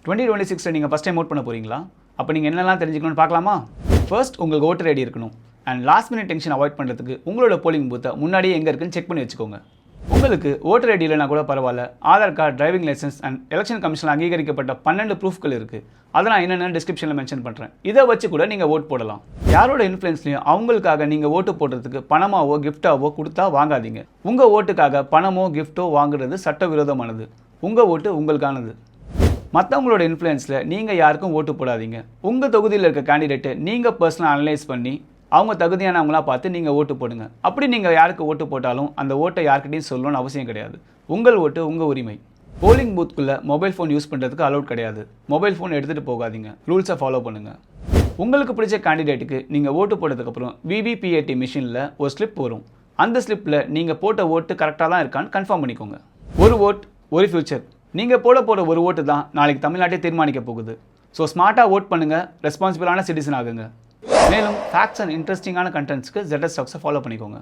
2026 நீங்கள் first time vote பண்ண போகிறீங்களா? அப்போ நீங்கள் என்னெல்லாம் தெரிஞ்சுக்கணும்னு பார்க்கலாமா? ஃபர்ஸ்ட் உங்களுக்கு ஓட்டர் ஐடி இருக்கணும். And last minute tension avoid பண்ணுறதுக்கு உங்களோட போலிங் பூத்தை முன்னாடியே எங்கே இருக்குன்னு செக் பண்ணி வச்சுக்கோங்க. உங்களுக்கு ஓட்டர் ஐடி இல்லைனா கூட பரவாயில்ல, Aadhaar card, driving licence and election கமிஷனில் அங்கீகரிக்கப்பட்ட 12 ப்ரூஃப்கள் இருக்குது. அதை நான் என்னென்னு டிஸ்கிரிப்ஷனில் மென்ஷன் பண்ணுறேன். இதை வச்சு கூட நீங்கள் ஓட் போடலாம். யாரோட இன்ஃப்ளூயன்ஸ்லையும் அவங்களுக்காக நீங்கள் ஓட்டு போடுறதுக்கு பணமாவோ கிஃப்டாவோ கொடுத்தா வாங்காதீங்க. உங்கள் ஓட்டுக்காக பணமோ கிஃப்ட்டோ வாங்குறது சட்டவிரோதமானது. உங்கள் ஓட்டு உங்களுக்கானது. மற்றவங்களோட இன்ஃப்ளூயன்ஸில் நீங்கள் யாருக்கும் ஓட்டு போடாதீங்க. உங்கள் தொகுதியில் இருக்க கேண்டிடேட்டை நீங்கள் பர்சனலாக அனலைஸ் பண்ணி அவங்க தகுதியானவங்களாக பார்த்து நீங்கள் ஓட்டு போடுங்க. அப்படி நீங்கள் யாருக்கு ஓட்டு போட்டாலும் அந்த ஓட்டை யார்கிட்டையும் சொல்லணும்னு அவசியம் கிடையாது. உங்கள் ஓட்டு உங்கள் உரிமை. போலிங் பூத்துக்குள்ளே மொபைல் ஃபோன் யூஸ் பண்ணுறதுக்கு அலோட் கிடையாது. மொபைல் ஃபோன் எடுத்துகிட்டு போகாதீங்க. ரூல்ஸை ஃபாலோ பண்ணுங்கள். உங்களுக்கு பிடிச்ச கேண்டிடேட்டுக்கு நீங்கள் ஓட்டு போட்டதுக்கப்புறம் விவிபிஏடி மிஷினில் ஒரு ஸ்லிப் வரும். அந்த ஸ்லிப்பில் நீங்கள் போட்ட ஓட்டு கரெக்டாக தான் இருக்கான்னு கன்ஃபார்ம் பண்ணிக்கோங்க. ஒரு ஓட் ஒரு ஃபியூச்சர். நீங்கள் போட ஒரு ஓட்டு தான் நாளைக்கு தமிழ்நாட்டை தீர்மானிக்க போகுது. ஸோ ஸ்மார்ட்டாக ஓட் பண்ணுங்கள், ரெஸ்பான்சிபிளான சிட்டிசன் ஆகுங்க. மேலும் ஃபேக்ட்ஸ் அண்ட் இன்ட்ரெஸ்டிங்கான கண்டென்ட்ஸ்க்கு ZS Talks ஃபாலோ பண்ணிக்கோங்க.